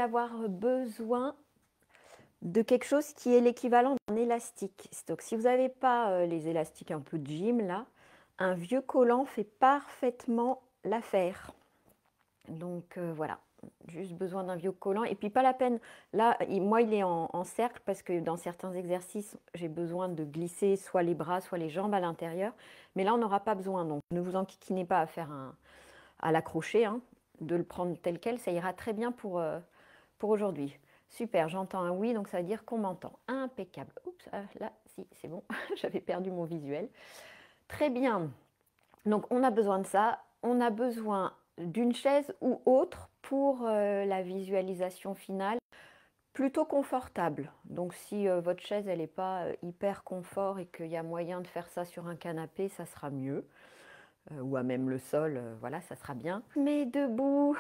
avoir besoin de quelque chose qui est l'équivalent d'un élastique. Donc si vous n'avez pas les élastiques un peu de gym là, un vieux collant fait parfaitement l'affaire. Donc voilà, juste besoin d'un vieux collant. Et puis pas la peine, là, moi il est en cercle parce que dans certains exercices, j'ai besoin de glisser soit les bras, soit les jambes à l'intérieur. Mais là, on n'aura pas besoin. Donc ne vous enquiquinez pas à faire à l'accrocher, hein, de le prendre tel quel, ça ira très bien pour aujourd'hui. Super, j'entends un oui, donc ça veut dire qu'on m'entend. Impeccable. Oups, là, si, c'est bon, j'avais perdu mon visuel. Très bien. Donc, on a besoin de ça. On a besoin d'une chaise ou autre pour la visualisation finale, plutôt confortable. Donc, si votre chaise, elle n'est pas hyper confort et qu'il y a moyen de faire ça sur un canapé, ça sera mieux. Ou à même le sol, voilà, ça sera bien. Mais debout,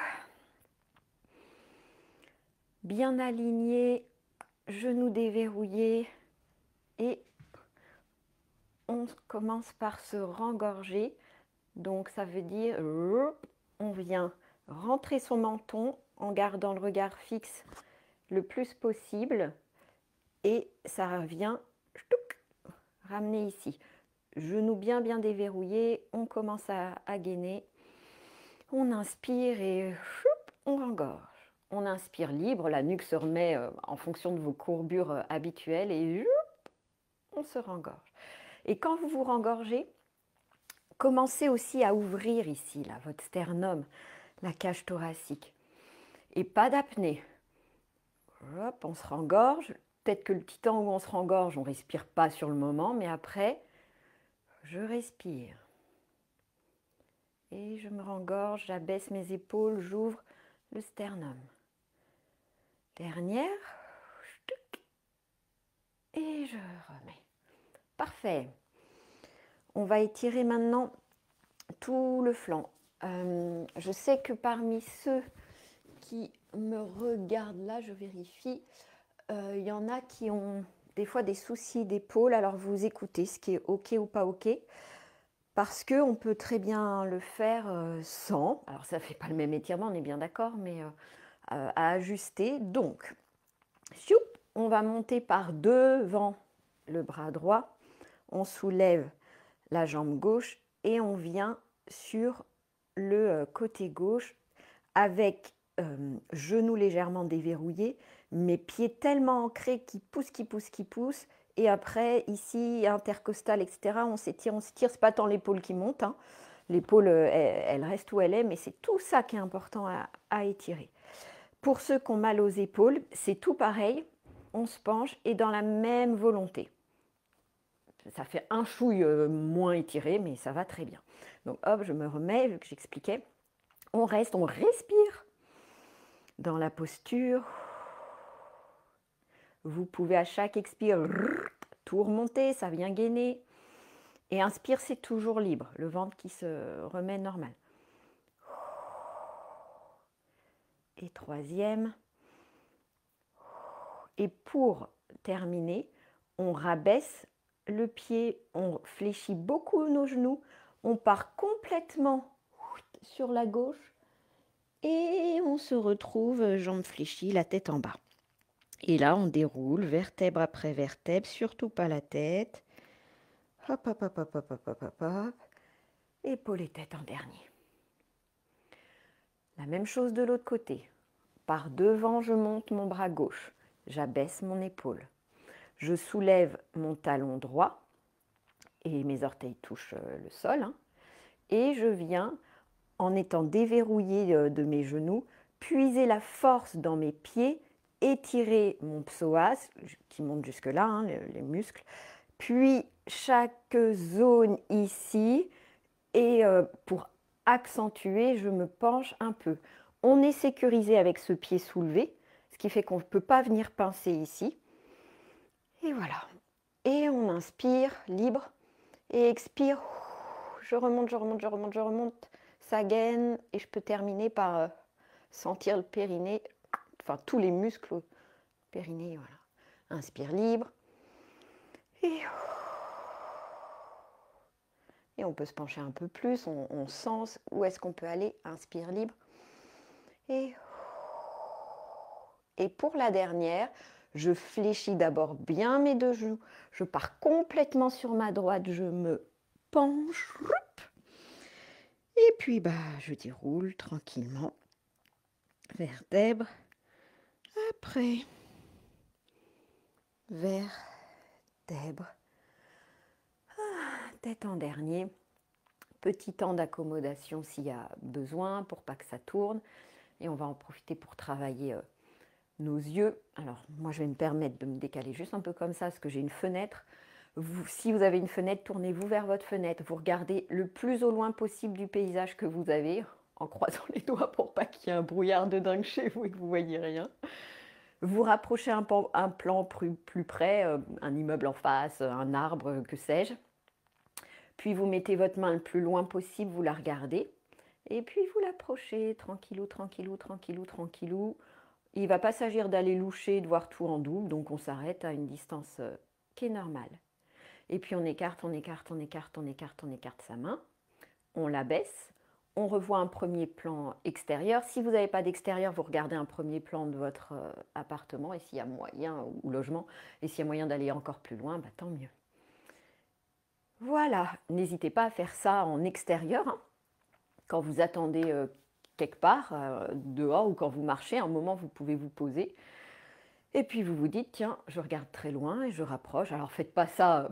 bien aligné, genoux déverrouillés et on commence par se rengorger. Donc ça veut dire on vient rentrer son menton en gardant le regard fixe le plus possible et ça revient ramener ici. Genoux bien déverrouillés, on commence à gainer. On inspire et on rengorge. On inspire libre, la nuque se remet en fonction de vos courbures habituelles et on se rengorge. Et quand vous vous rengorgez, commencez aussi à ouvrir ici, là, votre sternum, la cage thoracique. Et pas d'apnée. Hop, on se rengorge. Peut-être que le petit temps où on se rengorge, on ne respire pas sur le moment, mais après, je respire. Et je me rengorge, j'abaisse mes épaules, j'ouvre le sternum. Dernière. Et je remets. Parfait. On va étirer maintenant tout le flanc. Je sais que parmi ceux qui me regardent là, je vérifie, il y en a qui ont des fois des soucis d'épaule. Alors vous écoutez ce qui est OK ou pas OK. Parce qu'on peut très bien le faire sans. Alors ça ne fait pas le même étirement, on est bien d'accord, mais à ajuster. Donc, on va monter par devant le bras droit. On soulève la jambe gauche et on vient sur le côté gauche avec genoux légèrement déverrouillés, mes pieds tellement ancrés qui poussent. Et après, ici, intercostal, etc., on s'étire. C'est pas tant l'épaule qui monte, hein. L'épaule, elle reste où elle est, mais c'est tout ça qui est important à étirer. Pour ceux qui ont mal aux épaules, c'est tout pareil. On se penche et dans la même volonté. Ça fait un chouille moins étiré, mais ça va très bien. Donc hop, je me remets, vu que j'expliquais. On reste, on respire dans la posture. Vous pouvez à chaque expire tout remonter, ça vient gainer. Et inspire, c'est toujours libre, le ventre qui se remet normal. Et troisième. Et pour terminer, on rabaisse le pied, on fléchit beaucoup nos genoux, on part complètement sur la gauche et on se retrouve jambes fléchies, la tête en bas. Et là, on déroule vertèbre après vertèbre, surtout pas la tête. Hop, hop, hop, hop, hop, hop, hop, hop, hop. Épaules et tête en dernier. La même chose de l'autre côté. Par devant, je monte mon bras gauche. J'abaisse mon épaule. Je soulève mon talon droit et mes orteils touchent le sol. Hein, et je viens, en étant déverrouillé de mes genoux, puiser la force dans mes pieds, étirer mon psoas qui monte jusque-là, hein, les muscles, puis chaque zone ici, et pour accentuer, je me penche un peu. On est sécurisé avec ce pied soulevé, ce qui fait qu'on ne peut pas venir pincer ici. Et voilà. Et on inspire, libre, et expire. Je remonte. Ça gaine, et je peux terminer par sentir le périnée, enfin tous les muscles périnée, voilà. Inspire libre. Et on peut se pencher un peu plus, on sent où est-ce qu'on peut aller. Inspire libre. Et Et pour la dernière, je fléchis d'abord bien mes deux genoux. Je pars complètement sur ma droite, je me penche. Et puis, je déroule tranquillement. Vertèbre après vertèbre. Tête en dernier. Petit temps d'accommodation s'il y a besoin pour pas que ça tourne. Et on va en profiter pour travailler nos yeux. Alors, moi, je vais me permettre de me décaler juste un peu comme ça, parce que j'ai une fenêtre. Si vous avez une fenêtre, tournez-vous vers votre fenêtre. Vous regardez le plus au loin possible du paysage que vous avez, en croisant les doigts pour pas qu'il y ait un brouillard de dingue chez vous et que vous voyez rien. Vous rapprochez un plan plus près, un immeuble en face, un arbre, que sais-je. Puis vous mettez votre main le plus loin possible, vous la regardez. Et puis vous l'approchez, tranquillou, tranquillou, tranquillou, tranquillou. Il ne va pas s'agir d'aller loucher, de voir tout en double, donc on s'arrête à une distance qui est normale. Et puis on écarte, on écarte, on écarte, on écarte, on écarte sa main. On la baisse. On revoit un premier plan extérieur. Si vous n'avez pas d'extérieur, vous regardez un premier plan de votre appartement et s'il y a moyen, ou logement, et s'il y a moyen d'aller encore plus loin, tant mieux. Voilà, n'hésitez pas à faire ça en extérieur, hein. Quand vous attendez quelque part, dehors, ou quand vous marchez, à un moment, vous pouvez vous poser. Et puis vous vous dites, tiens, je regarde très loin et je rapproche. Alors faites pas ça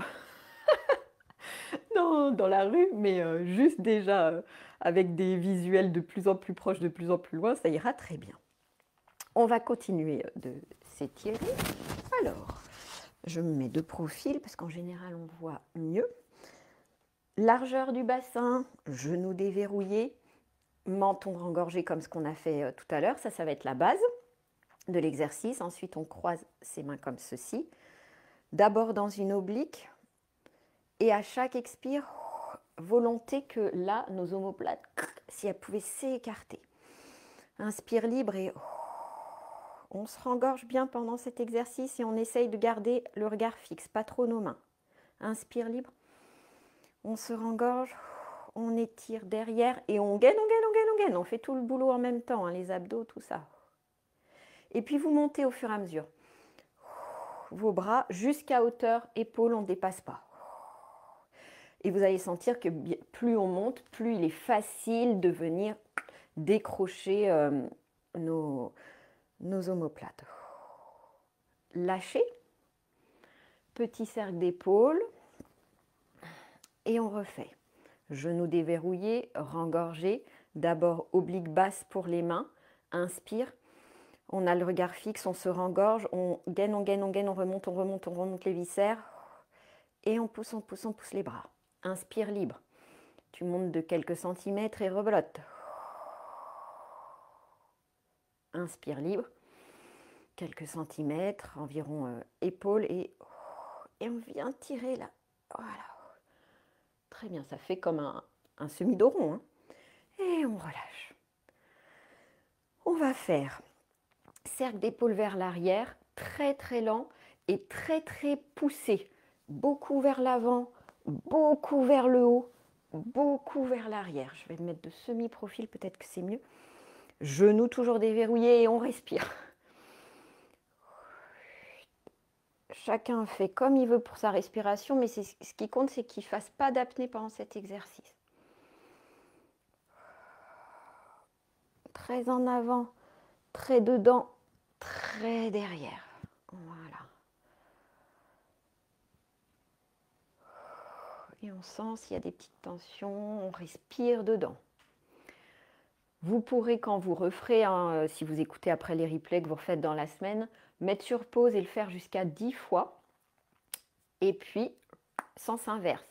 dans la rue, mais juste déjà avec des visuels de plus en plus proches, de plus en plus loin, ça ira très bien. On va continuer de s'étirer. Alors, je me mets de profil parce qu'en général, on voit mieux. Largeur du bassin, genoux déverrouillés, menton rengorgé comme ce qu'on a fait tout à l'heure. Ça va être la base de l'exercice. Ensuite, on croise ses mains comme ceci. D'abord dans une oblique. Et à chaque expire, volonté que là, nos omoplates, si elles pouvaient s'écarter. Inspire libre et on se rengorge bien pendant cet exercice et on essaye de garder le regard fixe, pas trop nos mains. Inspire libre. On se rengorge, on étire derrière et on gaine, on gaine, on gaine, on gaine. On fait tout le boulot en même temps, hein, les abdos, tout ça. Et puis vous montez au fur et à mesure. Vos bras jusqu'à hauteur épaule, on ne dépasse pas. Et vous allez sentir que plus on monte, plus il est facile de venir décrocher nos omoplates. Lâchez. Petit cercle d'épaule. Et on refait. Genoux déverrouillés, rengorgés. D'abord oblique basse pour les mains. Inspire. On a le regard fixe, on se rengorge. On gaine, on gaine, on gaine, on remonte, on remonte, on remonte les viscères. Et on pousse, on pousse, on pousse les bras. Inspire libre. Tu montes de quelques centimètres et rebelote. Inspire libre. Quelques centimètres, environ épaule. Et on vient tirer là. Voilà. Très bien, ça fait comme un semi-dos rond, hein. Et on relâche. On va faire cercle d'épaule vers l'arrière, très très lent et très très poussé. Beaucoup vers l'avant, beaucoup vers le haut, beaucoup vers l'arrière. Je vais me mettre de semi-profil, peut-être que c'est mieux. Genoux toujours déverrouillés et on respire. Chacun fait comme il veut pour sa respiration, mais ce qui compte, c'est qu'il ne fasse pas d'apnée pendant cet exercice. Très en avant, très dedans, très derrière. Voilà. Et on sent s'il y a des petites tensions, on respire dedans. Vous pourrez, quand vous referez, hein, si vous écoutez après les replays que vous refaites dans la semaine, mettre sur pause et le faire jusqu'à 10 fois. Et puis, sens inverse,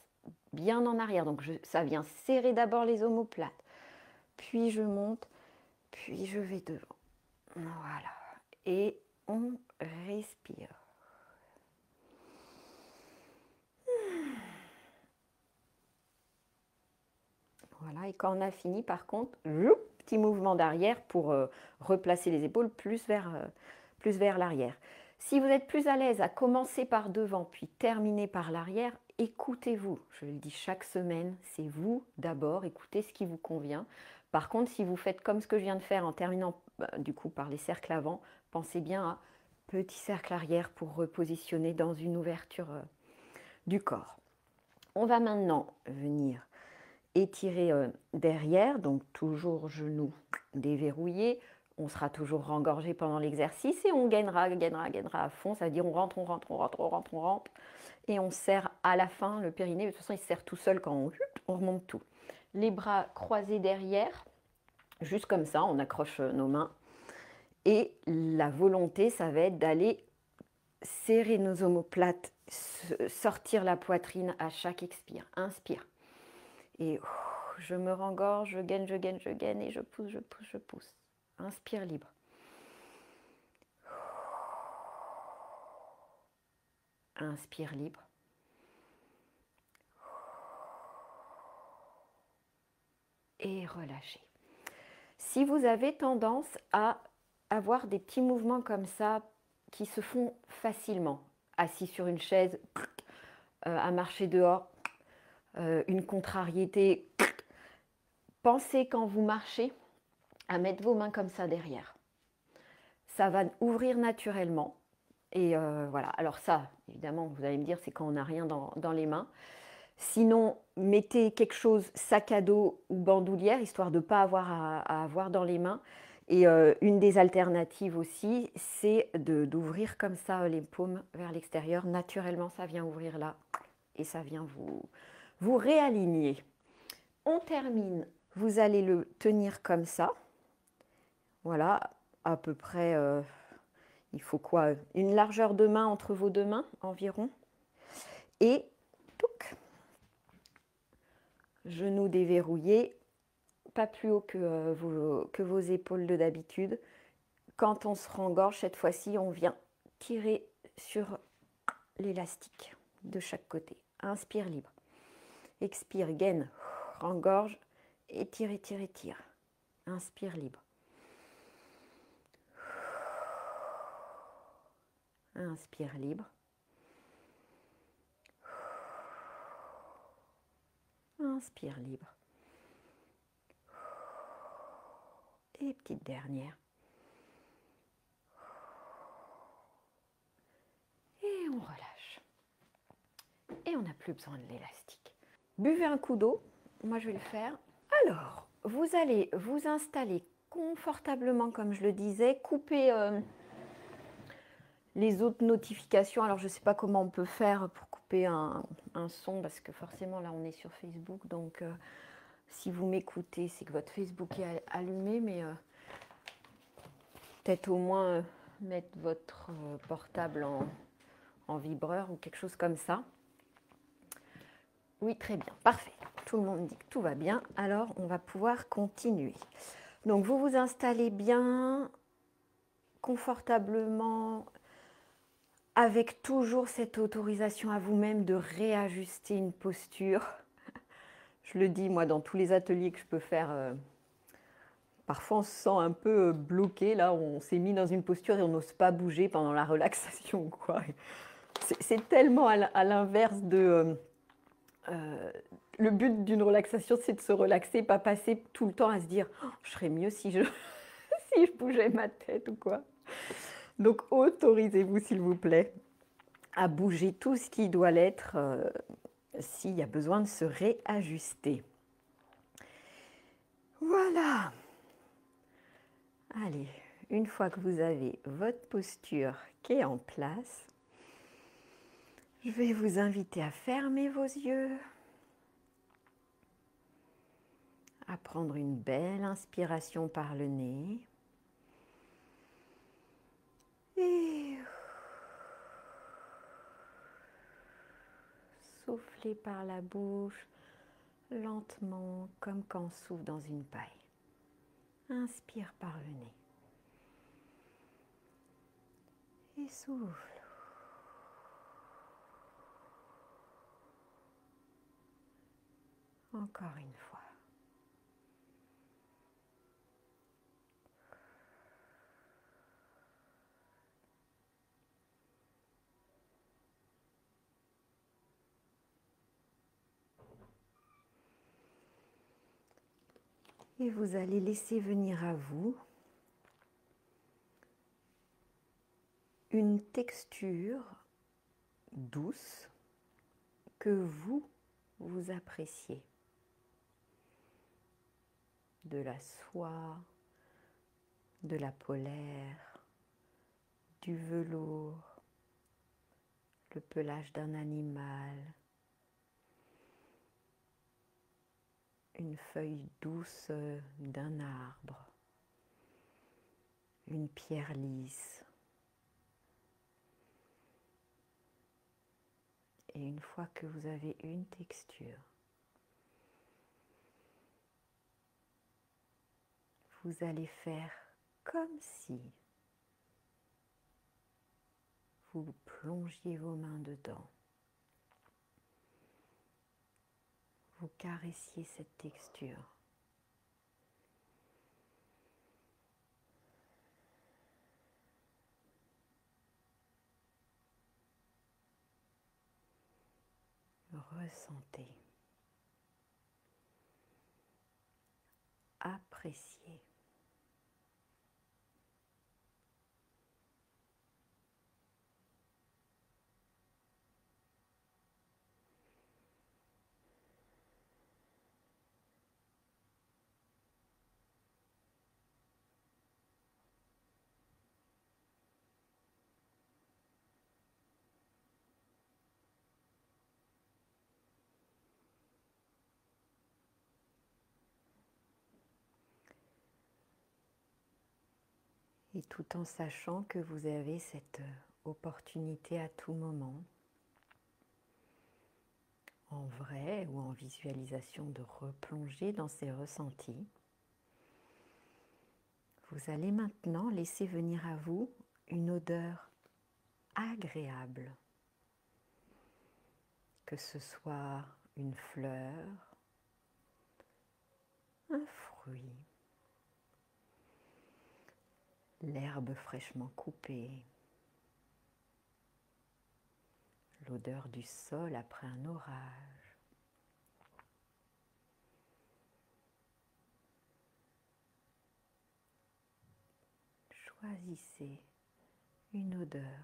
bien en arrière. Donc, ça vient serrer d'abord les omoplates. Puis, je monte, puis je vais devant. Voilà. Et on respire. Voilà. Et quand on a fini, par contre, petit mouvement d'arrière pour replacer les épaules plus vers l'arrière. Si vous êtes plus à l'aise à commencer par devant puis terminer par l'arrière, écoutez-vous. Je le dis chaque semaine, c'est vous d'abord, écoutez ce qui vous convient. Par contre, si vous faites comme ce que je viens de faire en terminant du coup par les cercles avant, pensez bien à petit cercle arrière pour repositionner dans une ouverture du corps. On va maintenant venir étirer derrière, donc toujours genou déverrouillé. On sera toujours rengorgé pendant l'exercice et on gainera à fond. Ça veut dire on rentre, on rentre. Et on serre à la fin le périnée. De toute façon, il se serre tout seul quand on remonte tout. Les bras croisés derrière, juste comme ça, on accroche nos mains. Et la volonté, ça va être d'aller serrer nos omoplates, sortir la poitrine à chaque expire. Inspire. Et je me rengorge, je gaine et je pousse. Inspire libre. Inspire libre. Et relâchez. Si vous avez tendance à avoir des petits mouvements comme ça qui se font facilement, assis sur une chaise, à marcher dehors, une contrariété, pensez quand vous marchez à mettre vos mains comme ça derrière. Ça va ouvrir naturellement. Et voilà, alors ça, évidemment, vous allez me dire, c'est quand on n'a rien dans les mains. Sinon, mettez quelque chose, sac à dos ou bandoulière, histoire de ne pas avoir à avoir dans les mains. Et une des alternatives aussi, c'est d'ouvrir comme ça les paumes vers l'extérieur. Naturellement, ça vient ouvrir là et ça vient vous réaligner. On termine. Vous allez le tenir comme ça. Voilà, à peu près, il faut quoi? Une largeur de main entre vos deux mains environ. Et touc, genoux déverrouillés, pas plus haut que vos épaules de d'habitude. Quand on se rengorge, cette fois-ci, on vient tirer sur l'élastique de chaque côté. Inspire libre. Expire, gaine, rengorge, étire, étire, étire. Inspire libre. Inspire libre. Inspire libre. Et petite dernière. Et on relâche. Et on n'a plus besoin de l'élastique. Buvez un coup d'eau. Moi, je vais le faire. Alors, vous allez vous installer confortablement, comme je le disais. Coupez les autres notifications. Alors, je ne sais pas comment on peut faire pour couper un son, parce que forcément, là, on est sur Facebook. Donc, si vous m'écoutez, c'est que votre Facebook est allumé. Mais peut-être au moins mettre votre portable en vibreur ou quelque chose comme ça. Oui, très bien, parfait. Tout le monde dit que tout va bien, alors on va pouvoir continuer. Donc vous vous installez bien, confortablement, avec toujours cette autorisation à vous-même de réajuster une posture. Je le dis moi dans tous les ateliers que je peux faire, parfois on se sent un peu bloqué, là on s'est mis dans une posture et on n'ose pas bouger pendant la relaxation, quoi. C'est tellement à l'inverse de... le but d'une relaxation, c'est de se relaxer, pas passer tout le temps à se dire oh, je serais mieux si je, si je bougeais ma tête ou quoi. Donc autorisez-vous, s'il vous plaît, à bouger tout ce qui doit l'être s'il y a besoin de se réajuster. Voilà. Allez, une fois que vous avez votre posture qui est en place, je vais vous inviter à fermer vos yeux, à prendre une belle inspiration par le nez et souffler par la bouche lentement comme quand on souffle dans une paille. Inspire par le nez et souffle. Encore une fois. Et vous allez laisser venir à vous une texture douce que vous appréciez. De la soie, de la polaire, du velours, le pelage d'un animal, une feuille douce d'un arbre, une pierre lisse. Et une fois que vous avez une texture, vous allez faire comme si vous plongiez vos mains dedans. Vous caressiez cette texture. Ressentez. Appréciez. Et tout en sachant que vous avez cette opportunité à tout moment, en vrai ou en visualisation, de replonger dans ces ressentis, vous allez maintenant laisser venir à vous une odeur agréable, que ce soit une fleur, un fruit, l'herbe fraîchement coupée, l'odeur du sol après un orage. Choisissez une odeur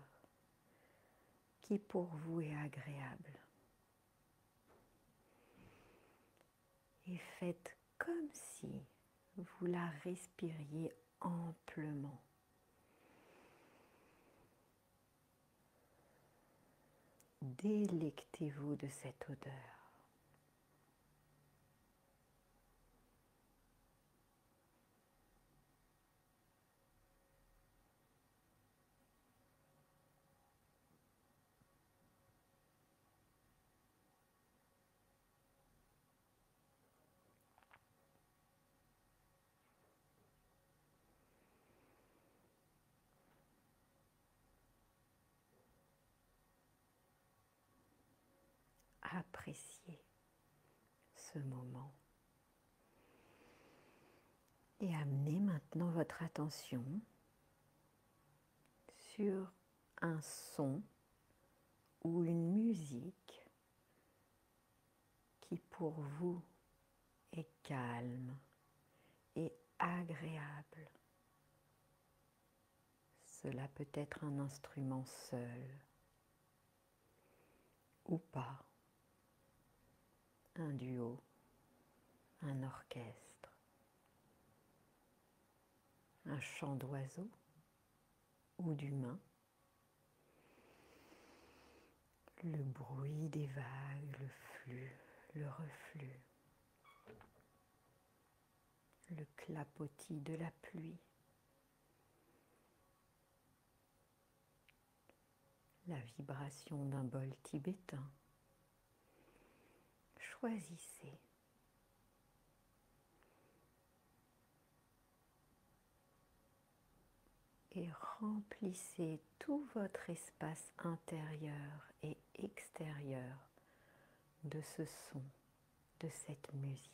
qui pour vous est agréable et faites comme si vous la respiriez amplement. Délectez-vous de cette odeur. Appréciez ce moment et amenez maintenant votre attention sur un son ou une musique qui pour vous est calme et agréable. Cela peut être un instrument seul ou pas, un duo, un orchestre, un chant d'oiseau ou d'humain, le bruit des vagues, le flux, le reflux, le clapotis de la pluie, la vibration d'un bol tibétain. Choisissez. Et remplissez tout votre espace intérieur et extérieur de ce son, de cette musique.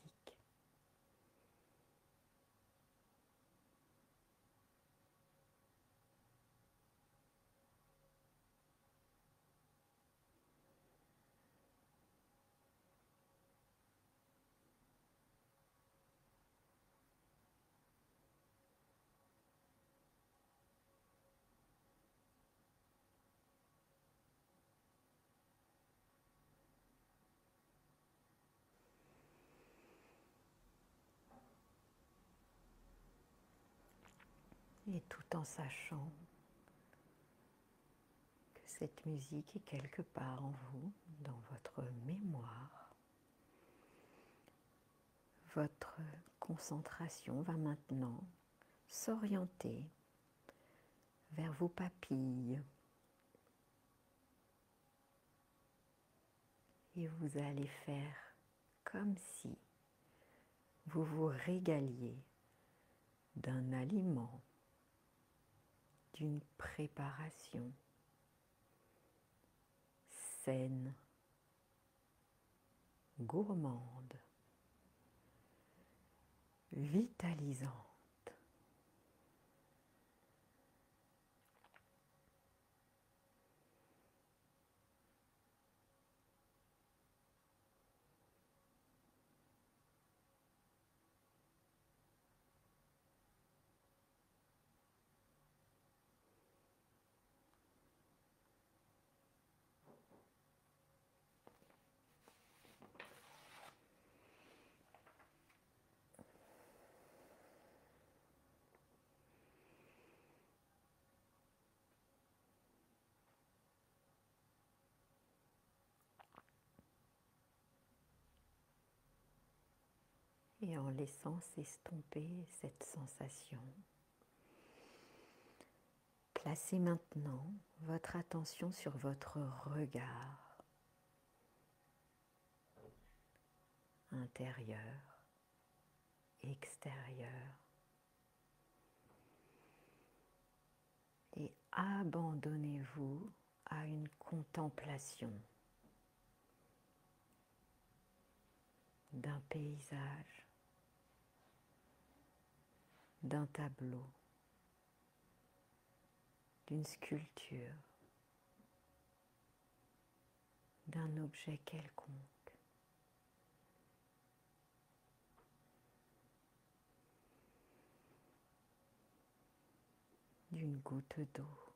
Et tout en sachant que cette musique est quelque part en vous, dans votre mémoire, votre concentration va maintenant s'orienter vers vos papilles et vous allez faire comme si vous vous régaliez d'un aliment, d'une préparation saine, gourmande, vitalisante. Et en laissant s'estomper cette sensation, placez maintenant votre attention sur votre regard intérieur, extérieur, et abandonnez-vous à une contemplation d'un paysage, d'un tableau, d'une sculpture, d'un objet quelconque. D'une goutte d'eau,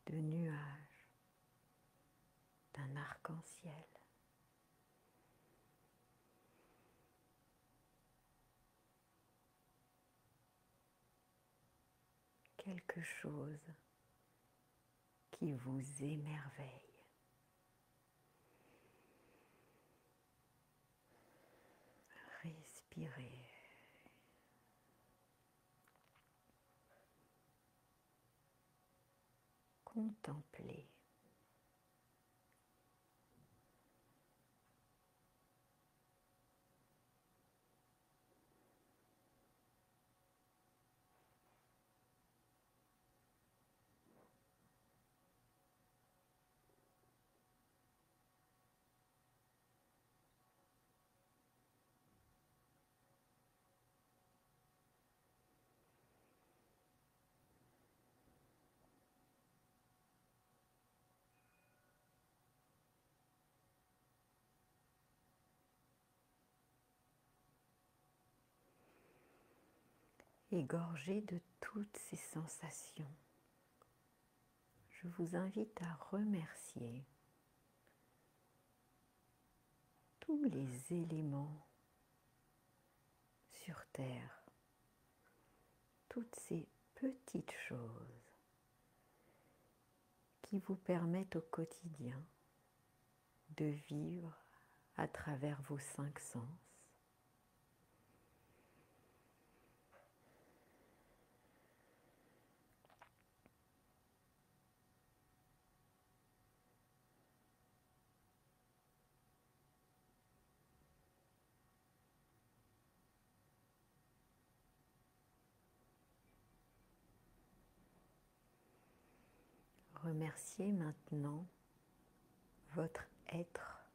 de nuages, d'un arc-en-ciel. Quelque chose qui vous émerveille. Respirez. Contemplez. Égorgé de toutes ces sensations, je vous invite à remercier tous les éléments sur Terre, toutes ces petites choses qui vous permettent au quotidien de vivre à travers vos 5 sens. Remerciez maintenant votre être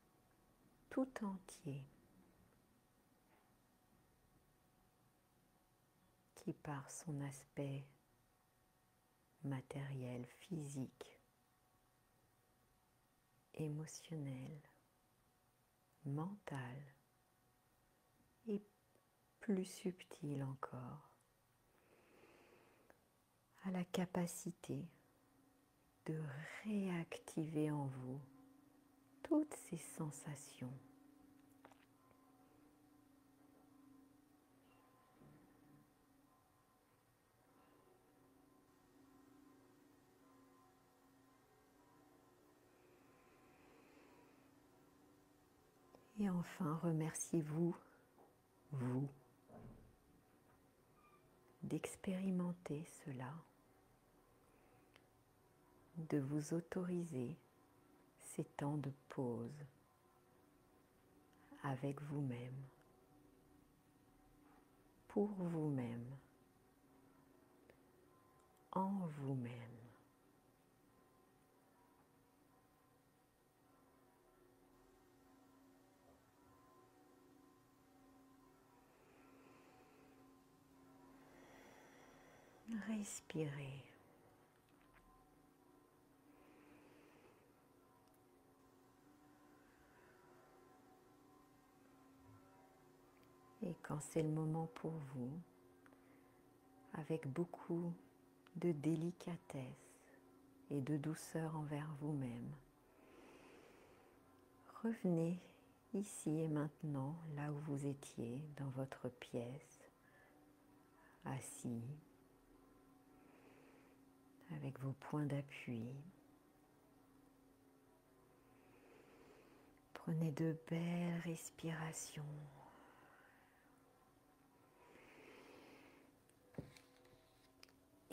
tout entier qui, par son aspect matériel, physique, émotionnel, mental et plus subtil encore, a la capacité de réactiver en vous toutes ces sensations Et enfin, remerciez-vous, vous, d'expérimenter cela, de vous autoriser ces temps de pause avec vous-même, pour vous-même, en vous-même. Respirez. Et quand c'est le moment pour vous, avec beaucoup de délicatesse et de douceur envers vous-même, revenez ici et maintenant, là où vous étiez, dans votre pièce, assis, avec vos points d'appui. Prenez de belles respirations.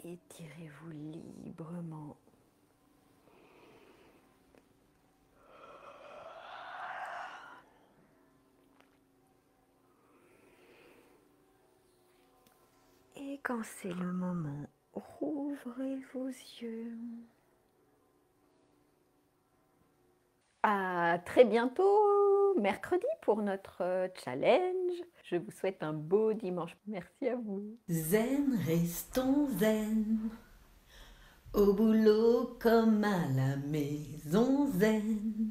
Étirez-vous librement. Et quand c'est le moment, rouvrez vos yeux. À très bientôt, mercredi, pour notre challenge. Je vous souhaite un beau dimanche. Merci à vous. Zen, restons zen. Au boulot comme à la maison zen.